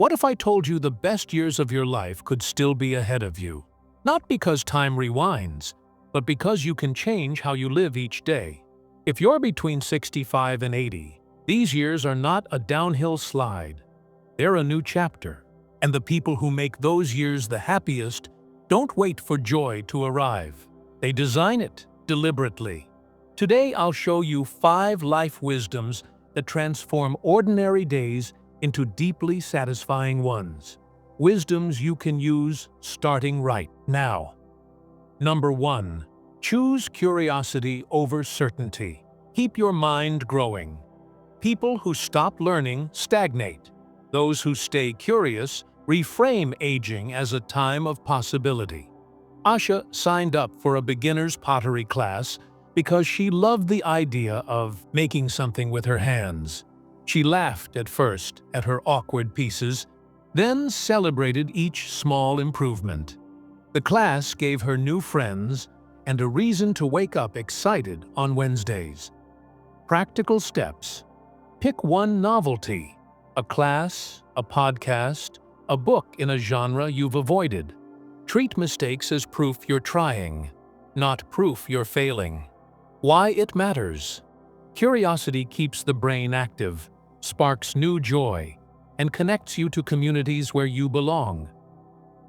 What if I told you the best years of your life could still be ahead of you? Not because time rewinds, but because you can change how you live each day. If you're between 65 and 80, these years are not a downhill slide. They're a new chapter. And the people who make those years the happiest don't wait for joy to arrive. They design it deliberately. Today, I'll show you 5 life wisdoms that transform ordinary days into deeply satisfying ones. Wisdoms you can use starting right now. Number 1. Choose curiosity over certainty. Keep your mind growing. People who stop learning stagnate. Those who stay curious reframe aging as a time of possibility. Asha signed up for a beginner's pottery class because she loved the idea of making something with her hands. She laughed at first at her awkward pieces, then celebrated each small improvement. The class gave her new friends and a reason to wake up excited on Wednesdays. Practical steps. Pick one novelty: a class, a podcast, a book in a genre you've avoided. Treat mistakes as proof you're trying, not proof you're failing. Why it matters. Curiosity keeps the brain active, sparks new joy, and connects you to communities where you belong.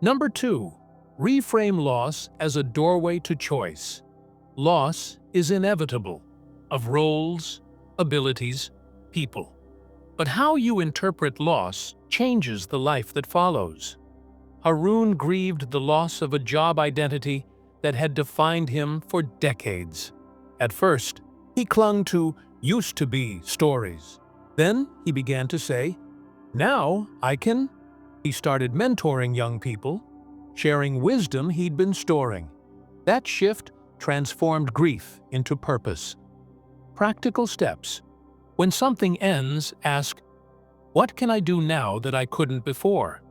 Number 2. Reframe loss as a doorway to choice. Loss is inevitable, of roles, abilities, people. But how you interpret loss changes the life that follows. Haroon grieved the loss of a job identity that had defined him for decades. At first, he clung to used-to-be stories. Then he began to say, "Now I can." He started mentoring young people, sharing wisdom he'd been storing. That shift transformed grief into purpose. Practical steps. When something ends, ask, "What can I do now that I couldn't before?"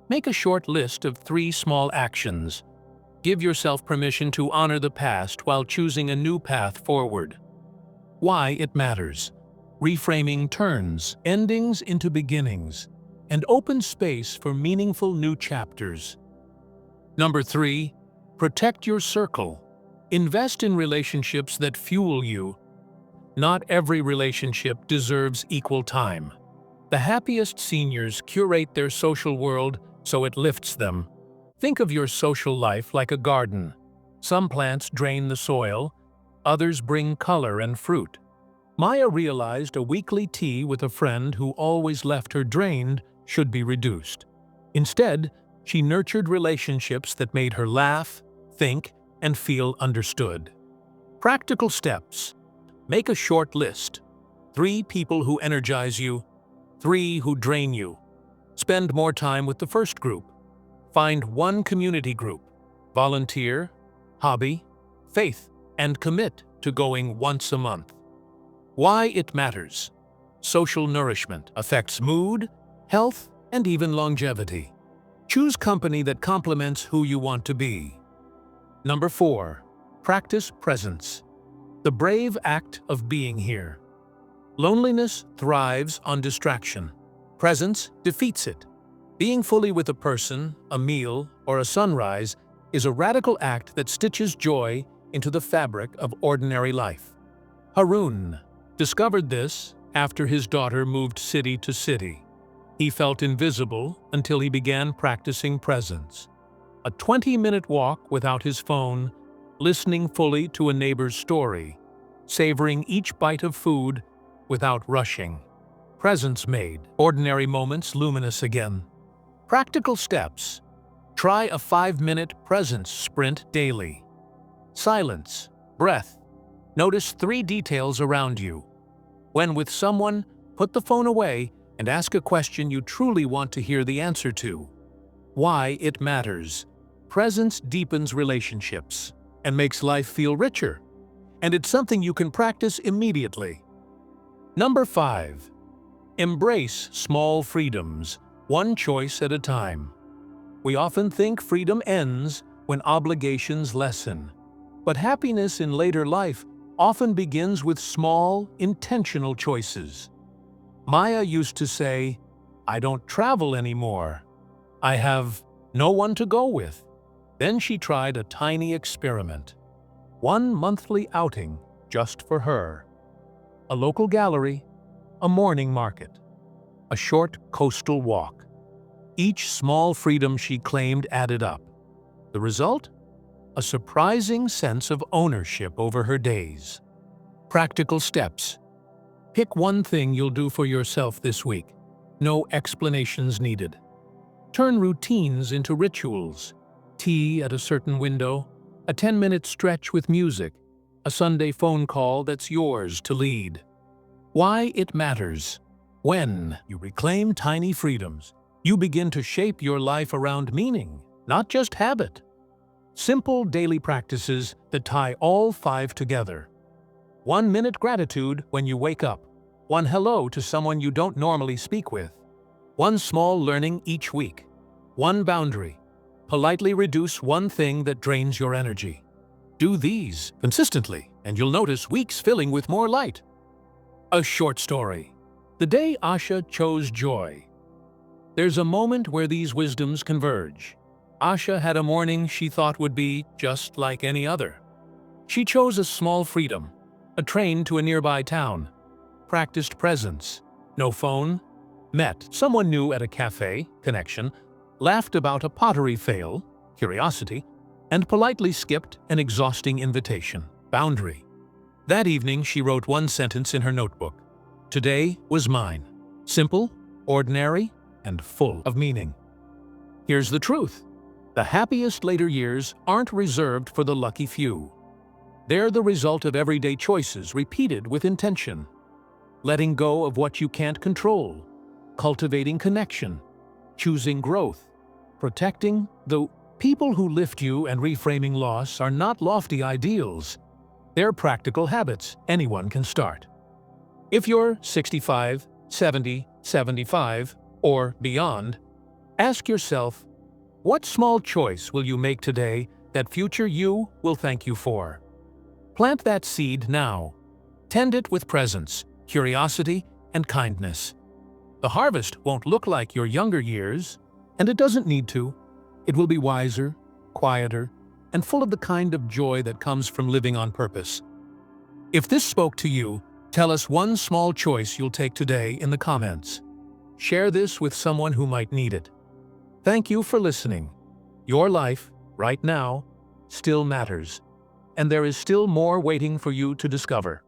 Make a short list of 3 small actions. Give yourself permission to honor the past while choosing a new path forward. Why it matters. Reframing turns endings into beginnings and opens space for meaningful new chapters. Number 3. Protect your circle. Invest in relationships that fuel you. Not every relationship deserves equal time. The happiest seniors curate their social world so it lifts them. Think of your social life like a garden. Some plants drain the soil, others bring color and fruit. Maya realized a weekly tea with a friend who always left her drained should be reduced. Instead, she nurtured relationships that made her laugh, think, and feel understood. Practical steps. Make a short list. 3 people who energize you, 3 who drain you. Spend more time with the first group. Find one community group, volunteer, hobby, faith, and commit to going once a month. Why it matters. Social nourishment affects mood, health, and even longevity. Choose company that complements who you want to be. Number 4. Practice presence. The brave act of being here. Loneliness thrives on distraction. Presence defeats it. Being fully with a person, a meal, or a sunrise is a radical act that stitches joy into the fabric of ordinary life. Haroon discovered this after his daughter moved city to city. He felt invisible until he began practicing presence. A 20-minute walk without his phone, listening fully to a neighbor's story, savoring each bite of food without rushing. Presence made ordinary moments luminous again. Practical steps. Try a 5-minute presence sprint daily. Silence, breath. Notice 3 details around you. When with someone, put the phone away and ask a question you truly want to hear the answer to. Why it matters. Presence deepens relationships and makes life feel richer. And it's something you can practice immediately. Number 5. Embrace small freedoms, one choice at a time. We often think freedom ends when obligations lessen. But happiness in later life often begins with small, intentional choices. Maya used to say, I don't travel anymore. I have no one to go with. Then she tried a tiny experiment. One monthly outing just for her. A local gallery, a morning market, a short coastal walk. Each small freedom she claimed added up. The result? A surprising sense of ownership over her days. Practical steps. Pick one thing you'll do for yourself this week. No explanations needed. Turn routines into rituals. Tea at a certain window, a 10-minute stretch with music, a Sunday phone call that's yours to lead. Why it matters. When you reclaim tiny freedoms, you begin to shape your life around meaning, not just habit. Simple daily practices that tie all 5 together. 1-minute gratitude when you wake up. 1 hello to someone you don't normally speak with. 1 small learning each week. 1 boundary. Politely reduce one thing that drains your energy. Do these consistently, and you'll notice weeks filling with more light. A short story. The day Asha chose joy. There's a moment where these wisdoms converge. Asha had a morning she thought would be just like any other. She chose a small freedom, a train to a nearby town, practiced presence, no phone, met someone new at a cafe, connection, laughed about a pottery fail, curiosity, and politely skipped an exhausting invitation, boundary. That evening she wrote 1 sentence in her notebook. Today was mine. Simple, ordinary, and full of meaning. Here's the truth. The happiest later years aren't reserved for the lucky few. They're the result of everyday choices repeated with intention. Letting go of what you can't control, cultivating connection, choosing growth, protecting the people who lift you, and reframing loss are not lofty ideals. They're practical habits anyone can start. If you're 65, 70, 75, or beyond, ask yourself, what small choice will you make today that future you will thank you for? Plant that seed now. Tend it with presence, curiosity, and kindness. The harvest won't look like your younger years, and it doesn't need to. It will be wiser, quieter, and full of the kind of joy that comes from living on purpose. If this spoke to you, tell us one small choice you'll take today in the comments. Share this with someone who might need it. Thank you for listening. Your life, right now, still matters, and there is still more waiting for you to discover.